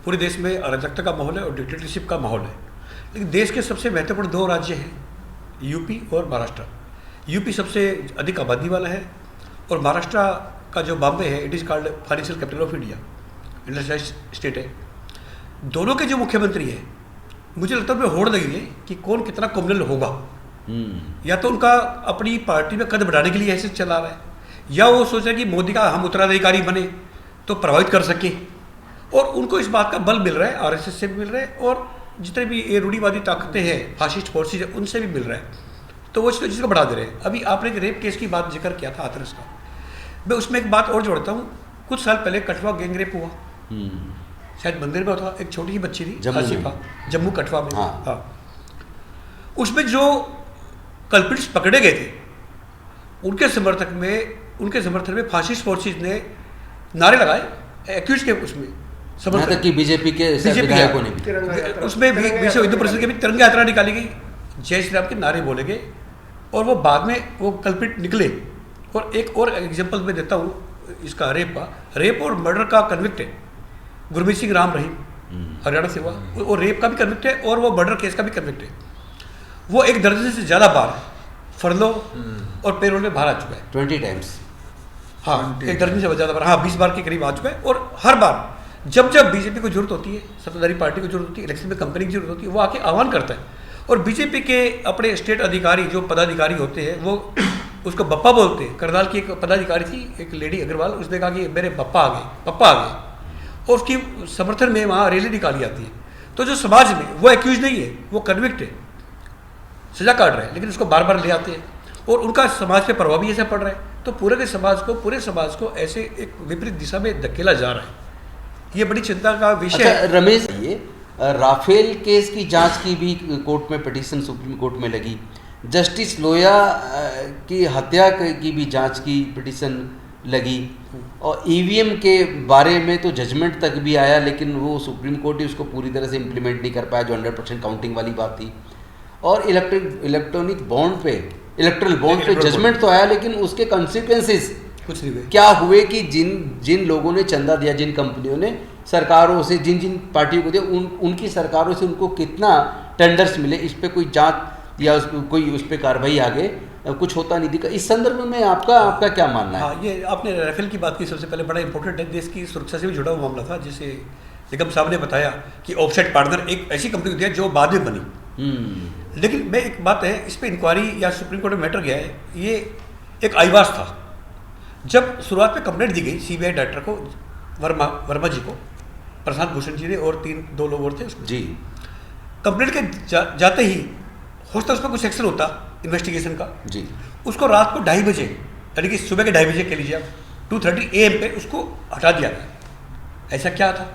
पूरे देश में अराजकता का माहौल है और डिक्टेटरशिप का माहौल है। लेकिन देश के सबसे महत्वपूर्ण 2 राज्य हैं, यूपी और महाराष्ट्र। यूपी सबसे अधिक आबादी वाला है और महाराष्ट्र का जो बॉम्बे है, it is called financial capital of India, industrial state है। दोनों के जो मुख्यमंत्री हैं, मुझे लगता है होड़ लगी है कि कौन कितना कम्युनल होगा। या तो उनका अपनी पार्टी में कद बढ़ाने के लिए ऐसे चला रहा है, या वो सोच रहे हैं कि मोदी का हम उत्तराधिकारी बने तो प्रभावित कर सके, और उनको इस बात का बल मिल रहा है, आरएसएस से भी मिल रहा है और जितने भी ये रूढ़िवादी ताकतें हैं, फासिस्ट फोर्सेज है, उनसे भी मिल रहा है। तो वो इसको जिसको बढ़ा दे रहे हैं। अभी आपने एक रेप केस की बात जिक्र किया था, हाथरस का, मैं उसमें एक बात और जोड़ता हूँ। कुछ साल पहले कठुआ गैंग रेप हुआ, शायद मंदिर में होता, एक छोटी सी बच्ची थी, जम्मू कठुआ में। हाँ, उसमें जो कल्प्रिट्स पकड़े गए थे, उनके समर्थन में फासिस्ट फोर्सेज ने नारे लगाए एक्यूज के, उसमें समर्थन की बीजेपी के विधायकों ने भी, उसमें विश्व हिंदू परिषद की भी तिरंगा यात्रा निकाली गई, जय श्री राम के नारे बोले गए, और वो बाद में वो कल्प्रिट निकले। और एक और एग्जांपल मैं देता हूँ इसका, रेप और मर्डर का कन्विक्ट है गुरमीत सिंह राम रहीम, हरियाणा से हुआ, वो रेप का भी कन्विक्ट है और वो मर्डर केस का भी कन्विक्ट है। वो 1 दर्जन से ज़्यादा बार फरलो और पेरोल में बाहर आ चुका है, 20 टाइम्स। हाँ, 1 दर्जन से ज़्यादा बार, हाँ 20 बार के करीब आ चुका है। और हर बार जब बीजेपी को जरूरत होती है, सत्ताधारी पार्टी को जरूरत होती है, इलेक्शन में कंपनी की जरूरत होती है, वो आके आह्वान करता है। और बीजेपी के अपने स्टेट अधिकारी, जो पदाधिकारी होते हैं, वो उसको बप्पा बोलते हैं। करनाल की एक पदाधिकारी थी, एक लेडी अग्रवाल, उसने कहा कि मेरे पप्पा आ गए, और उसकी समर्थन में वहाँ रैली निकाली जाती है। तो जो समाज में, वो एक्यूज नहीं है, वो कन्विक्ट है, सजा काट रहे हैं, लेकिन उसको बार बार ले आते हैं और उनका समाज पे प्रभाव भी ऐसा पड़ रहा है। तो पूरे समाज को ऐसे एक विपरीत दिशा में धकेला जा रहा है। ये बड़ी चिंता का विषय है। अच्छा रमेश, ये राफेल केस की जांच की भी कोर्ट में पिटीशन सुप्रीम कोर्ट में लगी, जस्टिस लोया की हत्या की भी जांच की पिटीशन लगी, और ईवीएम के बारे में तो जजमेंट तक भी आया, लेकिन वो सुप्रीम कोर्ट ही उसको पूरी तरह से इम्प्लीमेंट नहीं कर पाया, जो 100% काउंटिंग वाली बात थी। और इलेक्ट्रल बॉन्ड पे जजमेंट तो आया, लेकिन उसके कॉन्सिक्वेंसेस कुछ नहीं हुए। क्या हुए कि जिन लोगों ने चंदा दिया, जिन कंपनियों ने सरकारों से, जिन पार्टियों को दिया, उनकी सरकारों से उनको कितना टेंडर्स मिले, इस पे कोई जांच या कोई उस पर कार्रवाई आगे कुछ होता नहीं दिखा। इस संदर्भ में आपका क्या मानना है? हाँ, ये आपने राफेल की बात की, सबसे पहले बड़ा इंपॉर्टेंट है, देश की सुरक्षा से भी जुड़ा हुआ मामला था। जैसे निगम साहब ने बताया कि ऑफसेट पार्टनर एक ऐसी कंपनी होती है जो बाद में बनी। लेकिन मैं एक बात है, इस पर इंक्वायरी या सुप्रीम कोर्ट में मैटर गया है, ये एक आईवास था। जब शुरुआत में कंप्लेंट दी गई सीबीआई डायरेक्टर को, वर्मा जी को, प्रशांत भूषण जी ने और 2 लोग और थे उसमें जी, कंप्लेंट के जाते ही हो सकता है उस पर कुछ एक्शन होता इन्वेस्टिगेशन का जी, उसको रात को 2:30 बजे, यानी कि सुबह के 2:30 बजे कह लीजिए आप, 2:30 AM पे उसको हटा दिया गया। ऐसा क्या था?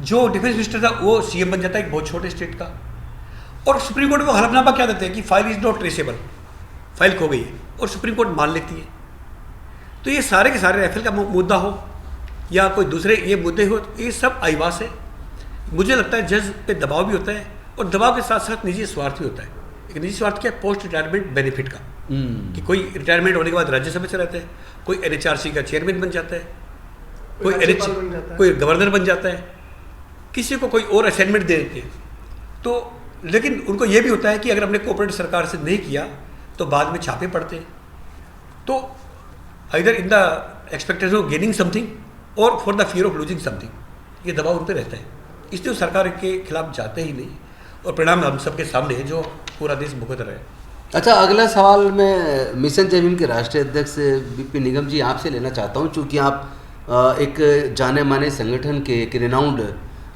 जो डिफेंस मिनिस्टर था वो सीएम बन जाता है एक बहुत छोटे स्टेट का, और सुप्रीम कोर्ट में हलफनामा क्या देते हैं कि file is not traceable, file खो गई है, और सुप्रीम कोर्ट मान लेती है। तो ये सारे के सारे राफेल का मुद्दा हो या कोई दूसरे ये मुद्दे हो, ये सब आईवास है। मुझे लगता है जज पे दबाव भी होता है, और दबाव के साथ साथ निजी स्वार्थ भी होता है। एक निजी स्वार्थ क्या, पोस्ट रिटायरमेंट बेनिफिट का, कि कोई रिटायरमेंट होने के बाद राज्यसभा से रहता है, कोई NHRC का चेयरमैन बन जाता है, कोई गवर्नर बन जाता है, किसी को कोई और असाइनमेंट दे देते हैं। तो लेकिन उनको ये भी होता है कि अगर हमने कोऑपरेटिव सरकार से नहीं किया तो बाद में छापे पड़ते हैं। तो either in the expectation of gaining something or for the fear of losing something, ये दबाव उन पर रहता है, इसलिए सरकार के खिलाफ जाते ही नहीं, और परिणाम हम सबके सामने है जो पूरा देश भुगत रहा है। अच्छा, अगला सवाल मैं मिशन जय भीम के राष्ट्रीय अध्यक्ष VP निगम जी आपसे लेना चाहता हूं, चूँकि आप एक जाने माने संगठन के एक रिनाउंड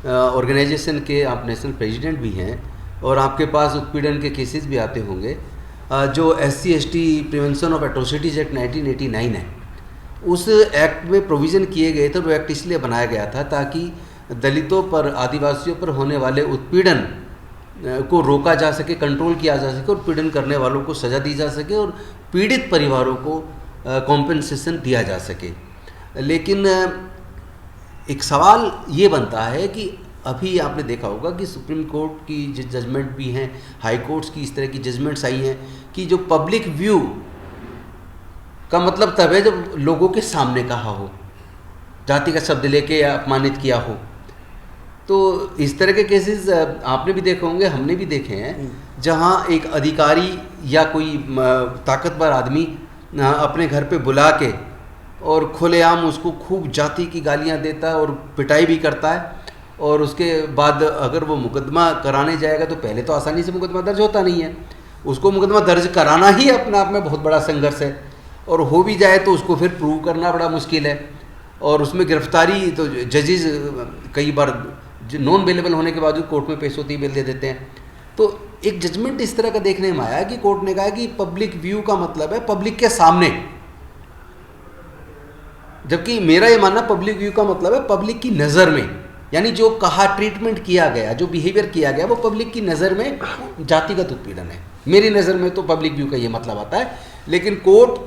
ऑर्गेनाइजेशन के आप नेशनल प्रेसिडेंट भी हैं, और आपके पास उत्पीड़न के केसेस भी आते होंगे। जो SC/ST prevention of atrocities act 1989 है, उस एक्ट में प्रोविज़न किए गए थे, वो एक्ट इसलिए बनाया गया था ताकि दलितों पर, आदिवासियों पर होने वाले उत्पीड़न को रोका जा सके, कंट्रोल किया जा सके और पीड़न करने वालों को सज़ा दी जा सके और पीड़ित परिवारों को कॉम्पेंसेशन दिया जा सके। लेकिन एक सवाल ये बनता है कि अभी आपने देखा होगा कि सुप्रीम कोर्ट की जो जजमेंट भी हैं, हाई कोर्ट्स की इस तरह की जजमेंट्स आई हैं कि जो पब्लिक व्यू का मतलब तब है जब लोगों के सामने कहा हो, जाति का शब्द लेके या अपमानित किया हो। तो इस तरह के केसेस आपने भी देखे होंगे, हमने भी देखे हैं, जहां एक अधिकारी या कोई ताकतवर आदमी अपने घर पे बुला के और खुलेआम उसको खूब जाति की गालियां देता है और पिटाई भी करता है, और उसके बाद अगर वो मुकदमा कराने जाएगा तो पहले तो आसानी से मुकदमा दर्ज होता नहीं है, उसको मुकदमा दर्ज कराना ही अपने आप में बहुत बड़ा संघर्ष है, और हो भी जाए तो उसको फिर प्रूव करना बड़ा मुश्किल है, और उसमें गिरफ्तारी तो जजेस कई बार नॉन बेलेबल होने के बावजूद कोर्ट में पेश होती बेल दे देते हैं। तो एक जजमेंट इस तरह का देखने में आया कि कोर्ट ने कहा कि पब्लिक व्यू का मतलब है पब्लिक के सामने, जबकि मेरा ये मानना पब्लिक व्यू का मतलब है पब्लिक की नज़र में, यानी जो कहा, ट्रीटमेंट किया गया, जो बिहेवियर किया गया वो पब्लिक की नज़र में जातिगत उत्पीड़न है। मेरी नज़र में तो पब्लिक व्यू का ये मतलब आता है, लेकिन कोर्ट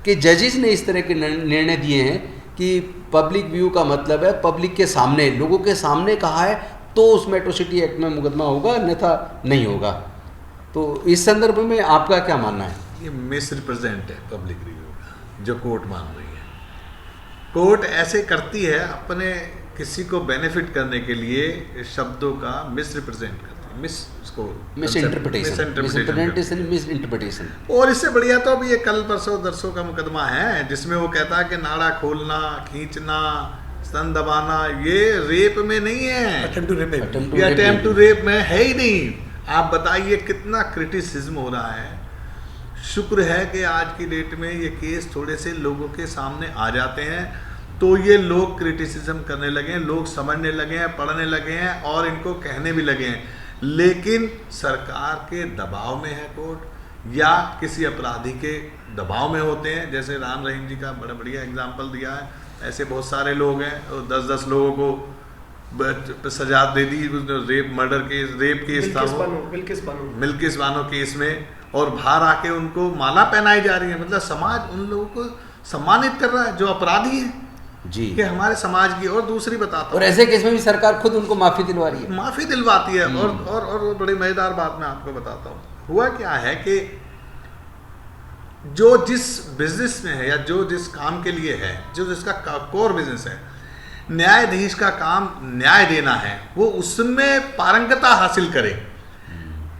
के जजेस ने इस तरह के निर्णय दिए हैं कि पब्लिक व्यू का मतलब है पब्लिक के सामने, लोगों के सामने कहा है तो उसमें एट्रोसिटी एक्ट में मुकदमा होगा, अन्यथा नहीं होगा। तो इस संदर्भ में आपका क्या मानना है? ये मिसरिप्रेजेंट है पब्लिक रिव्यू का, जो कोर्ट मान रही है। कोर्ट ऐसे करती है अपने किसी को बेनिफिट करने के लिए शब्दों का मिसरिप्रेजेंट करती है, मिसइंटरप्रिटेशन। और इससे बढ़िया तो अभी ये कल परसों दरसों का मुकदमा है जिसमें वो कहता है कि नाड़ा खोलना, खींचना, स्तन दबाना ये रेप में नहीं है, अटेम्प्ट टू रेप में है ही नहीं। आप बताइए कितना क्रिटिसिज्म हो रहा है। शुक्र है कि आज की डेट में ये केस थोड़े से लोगों के सामने आ जाते हैं, तो ये लोग क्रिटिसिज्म करने लगे हैं, लोग समझने लगे हैं, पढ़ने लगे हैं और इनको कहने भी लगे हैं। लेकिन सरकार के दबाव में है कोर्ट, या किसी अपराधी के दबाव में होते हैं, जैसे राम रहीम जी का बड़ा बढ़िया एग्जाम्पल दिया है। ऐसे बहुत सारे लोग हैं, 10-10 लोगों को सजा दे दी, rape murder case, rape case था वो बिल्किस बानो केस में, और बाहर आके उनको माला पहनाई जा रही है। मतलब समाज उन लोगों को सम्मानित कर रहा है जो अपराधी है जी, कि हमारे समाज की। और दूसरी बताता हूँ, और ऐसे केस में भी सरकार खुद उनको माफी दिलवा रही है, माफी दिलवाती है। और बड़ी मजेदार बात मैं आपको बताता हूँ, हुआ क्या है कि जो जिस बिजनेस में है या जो जिस काम के लिए है, जो जिसका कोर बिजनेस है, न्यायाधीश का काम न्याय देना है, वो उसमें पारंगता हासिल करे।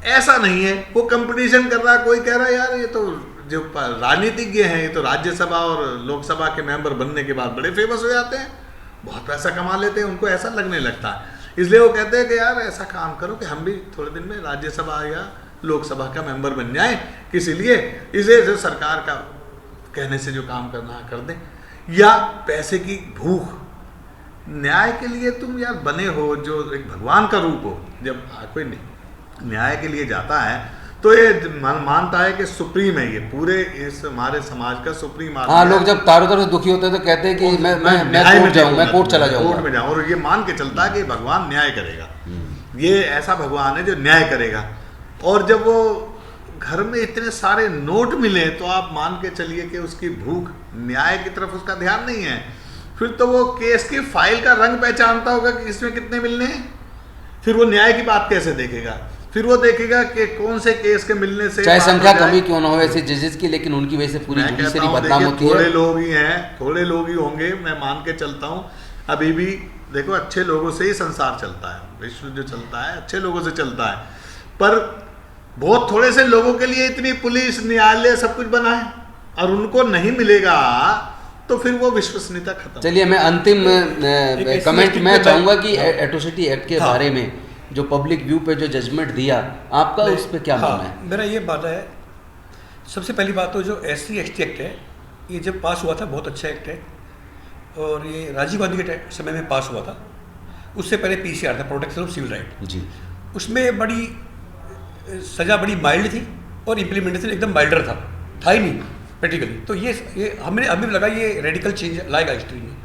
ऐसा नहीं है वो कंपटीशन कर रहा है, कोई कह रहा है यार ये तो जो राजनीतिज्ञ हैं, ये तो राज्यसभा और लोकसभा के मेंबर बनने के बाद बड़े फेमस हो जाते हैं, बहुत पैसा कमा लेते हैं, उनको ऐसा लगने लगता है। इसलिए वो कहते हैं कि यार ऐसा काम करो कि हम भी थोड़े दिन में राज्यसभा या लोकसभा का मेंबर बन जाए, किसी लिए इसे जो सरकार का कहने से जो काम करना है कर दें, या पैसे की भूख। न्याय के लिए तुम यार बने हो, जो एक भगवान का रूप हो। जब कोई न्याय के लिए जाता है तो ये मानता है कि सुप्रीम है, ये पूरे इस हमारे समाज का सुप्रीम आदमी। हाँ, लोग जब चारों तरफ दुखी होते हैं तो कहते हैं कि मैं कोर्ट जाऊँ, मैं कोर्ट चला जाऊँगा, कोर्ट में जाऊँ, और ये मान के चलता है कि भगवान न्याय करेगा। ये ऐसा भगवान है जो न्याय करेगा। और जब वो घर में इतने सारे नोट मिले तो आप मान के चलिए कि उसकी भूख न्याय की तरफ उसका ध्यान नहीं है। फिर तो वो केस की फाइल का रंग पहचानता होगा कि इसमें कितने मिलने हैं, फिर वो न्याय की बात कैसे देखेगा? फिर वो देखेगा कि कौन से केस के मिलने से, चाहे संख्या कमी क्यों ना हो ऐसे जजेस की, लेकिन उनकी वजह से पूरी जुडिशरी बदनाम होती है। थोड़े लोग ही हैं, थोड़े लोग ही होंगे, मैं मान के चलता हूँ। अभी भी देखो अच्छे लोगों से ही संसार चलता है, विश्व जो चलता है अच्छे लोगों से चलता है, पर बहुत थोड़े से लोगों के लिए इतनी पुलिस, न्यायालय सब कुछ बना है, और उनको नहीं मिलेगा तो फिर वो विश्वसनीयता खत्म। चलिए, मैं अंतिम कमेंट मैं चाहूंगा कि एट्रोसिटी एक्ट के बारे में जो पब्लिक व्यू पे जो जजमेंट दिया, आपका उस पर क्या मानना है? मेरा ये मानना है, सबसे पहली बात तो जो SC/ST एक्ट है, ये जब पास हुआ था बहुत अच्छा एक्ट है, और ये राजीव गांधी के समय में पास हुआ था। उससे पहले PCR था, प्रोटेक्शन ऑफ सिविल राइट जी। उसमें बड़ी सज़ा बड़ी माइल्ड थी और इम्प्लीमेंटेशन एकदम माइल्डर था ही नहीं। प्रैक्टिकली। तो ये हमें लगा ये रेडिकल चेंज लाएगा हिस्ट्री में।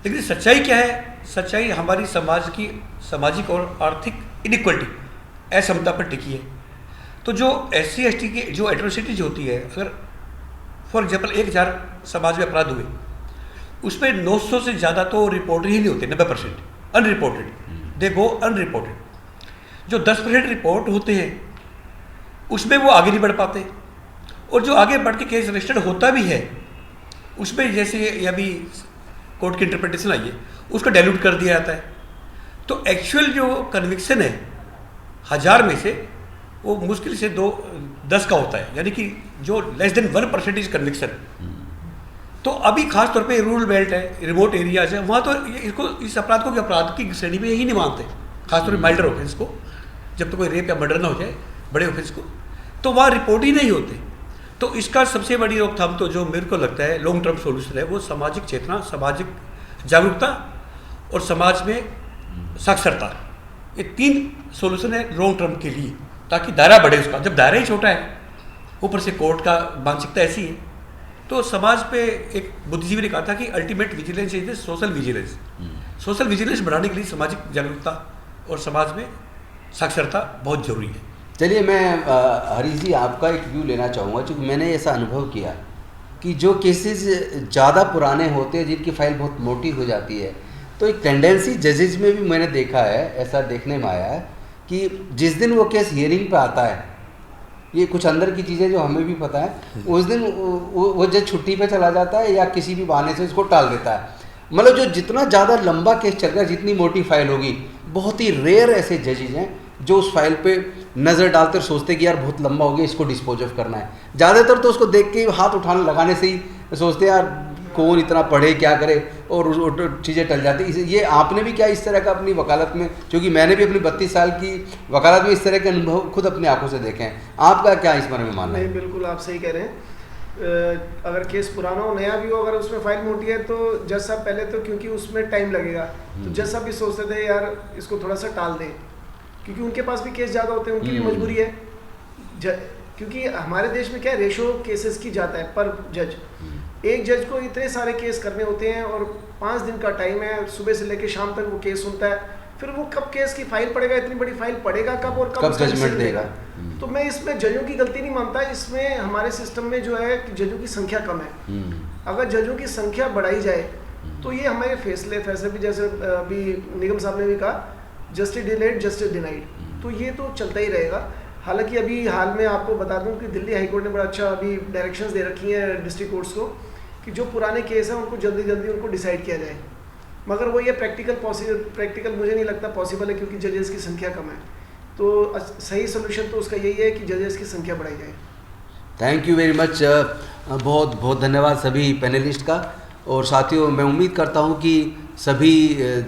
लेकिन सच्चाई क्या है? सच्चाई हमारी समाज की सामाजिक और आर्थिक इनइक्वलिटी, असमता पर टिकी है। तो जो SC/ST की जो एट्रोसिटीज होती है, अगर फॉर एग्जाम्पल 1000 समाज में अपराध हुए, उसमें 900 से ज़्यादा तो रिपोर्ट ही नहीं होते, 90% अनरिपोर्टेड, दे गो अनरिपोर्टेड। जो 10% रिपोर्ट होते हैं उसमें वो आगे नहीं बढ़ पाते, और जो आगे बढ़ के केस रजिस्टर्ड होता भी है उसमें जैसे ये अभी कोर्ट की इंटरप्रिटेशन आई है, उसको डाइल्यूट कर दिया जाता है। तो एक्चुअल जो कन्विक्शन है 1000 में से वो मुश्किल से 10 का होता है, यानी कि जो लेस देन 1% कन्विक्शन। तो अभी खास तौर पे रूरल बेल्ट है, रिमोट एरियाज है, वहाँ तो इस अपराध को अपराध की श्रेणी में ही नहीं मानते, खासतौर पर माइल्डर ऑफेंस को, जब तक कोई रेप या मर्डर ना हो जाए, बड़े ऑफेंस को, तो वहाँ रिपोर्ट ही नहीं होते। तो इसका सबसे बड़ी रोकथाम तो जो मेरे को लगता है लॉन्ग टर्म सॉल्यूशन है, वो सामाजिक चेतना, सामाजिक जागरूकता और समाज में साक्षरता। ये 3 सॉल्यूशन है लॉन्ग टर्म के लिए, ताकि दायरा बढ़े उसका। जब दायरा ही छोटा है, ऊपर से कोर्ट का मानसिकता ऐसी है, तो समाज पे एक बुद्धिजीवी ने कहा था कि ultimate vigilance is social vigilance. Social vigilance बढ़ाने के लिए सामाजिक जागरूकता और समाज में साक्षरता बहुत जरूरी है। चलिए, मैं हरीश जी आपका एक व्यू लेना चाहूँगा, क्योंकि मैंने ऐसा अनुभव किया कि जो केसेस ज़्यादा पुराने होते हैं, जिनकी फाइल बहुत मोटी हो जाती है, तो एक टेंडेंसी जजेज में भी मैंने देखा है, ऐसा देखने में आया है कि जिस दिन वो केस हियरिंग पे आता है, ये कुछ अंदर की चीज़ें जो हमें भी पता है, उस दिन वो जज छुट्टी पे चला जाता है या किसी भी बहाने से उसको टाल देता है। मतलब जो जितना ज़्यादा लंबा केस चल रहा है, जितनी मोटी फाइल होगी, बहुत ही रेयर ऐसे जजेज हैं जो उस फाइल पे नज़र डालते और सोचते कि यार बहुत लंबा हो गया, इसको डिस्पोज ऑफ करना है। ज़्यादातर तो उसको देख के हाथ उठाने लगाने से ही सोचते हैं यार कौन इतना पढ़े, क्या करे, और चीज़ें टल जाती। ये आपने भी क्या इस तरह का अपनी वकालत में, क्योंकि मैंने भी अपनी 32 साल की वकालत में इस तरह के अनुभव खुद अपनी आंखों से देखे हैं, आपका क्या इस बारे में मानना है? नहीं, बिल्कुल आप सही कह रहे हैं। अगर केस पुराना हो, नया भी हो, अगर उसमें फाइल मोटी है तो जज साहब पहले तो, क्योंकि उसमें टाइम लगेगा, तो जज साहब भी सोचते थे यार इसको थोड़ा सा टाल दें, क्योंकि उनके पास भी केस ज़्यादा होते हैं, उनकी भी मजबूरी है। क्योंकि हमारे देश में क्या है, रेशो केसेस की जाता है पर जज। एक जज को इतने सारे केस करने होते हैं और 5 दिन का टाइम है, सुबह से लेकर शाम तक वो केस सुनता है, फिर वो कब केस की फाइल पढ़ेगा, इतनी बड़ी फाइल पढ़ेगा कब, और कब जजमेंट देगा। तो मैं इसमें जजों की गलती नहीं मानता, इसमें हमारे सिस्टम में जो है कि जजों की संख्या कम है। अगर जजों की संख्या बढ़ाई जाए तो ये हमारे फैसले भी, जैसे अभी निगम साहब ने भी कहा, जस्टिस डिलेड जस्टिस डिनाइड, तो ये तो चलता ही रहेगा। हालांकि अभी हाल में आपको बता दूं कि दिल्ली हाईकोर्ट ने बड़ा अच्छा अभी डायरेक्शंस दे रखी हैं डिस्ट्रिक्ट कोर्ट्स को कि जो पुराने केस हैं उनको जल्दी जल्दी उनको डिसाइड किया जाए, मगर वो ये प्रैक्टिकल मुझे नहीं लगता पॉसिबल है, क्योंकि जजेस की संख्या कम है। तो सही सोल्यूशन तो उसका यही है कि जजेस की संख्या बढ़ाई जाए। थैंक यू वेरी मच, बहुत बहुत धन्यवाद सभी पैनलिस्ट का। और साथियों, मैं उम्मीद करता हूँ कि सभी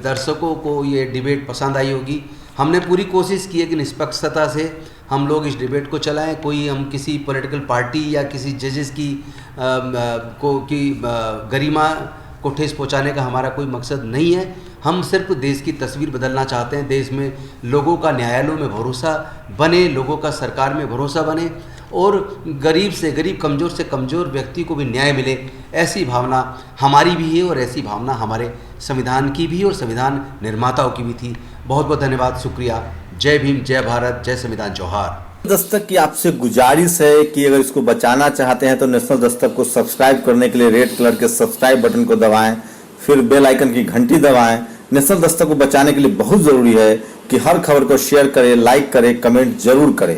दर्शकों को ये डिबेट पसंद आई होगी। हमने पूरी कोशिश की है कि निष्पक्षता से हम लोग इस डिबेट को चलाएं। कोई हम किसी पॉलिटिकल पार्टी या किसी जजेस की गरिमा को ठेस पहुंचाने का हमारा कोई मकसद नहीं है। हम सिर्फ देश की तस्वीर बदलना चाहते हैं, देश में लोगों का न्यायालयों में भरोसा बने, लोगों का सरकार में भरोसा बने, और गरीब से गरीब, कमज़ोर से कमज़ोर व्यक्ति को भी न्याय मिले। ऐसी भावना हमारी भी है और ऐसी भावना हमारे संविधान की भी और संविधान निर्माताओं की भी थी। बहुत बहुत धन्यवाद, शुक्रिया। जय भीम, जय भारत, जय संविधान, जोहार। दस्तक की आपसे गुजारिश है कि अगर इसको बचाना चाहते हैं तो नेशनल दस्तक को सब्सक्राइब करने के लिए रेड कलर के सब्सक्राइब बटन को दबाएं, फिर बेल आइकन की घंटी दबाएं। नेशनल दस्तक को बचाने के लिए बहुत जरूरी है कि हर खबर को शेयर करें, लाइक करें, कमेंट जरूर करें।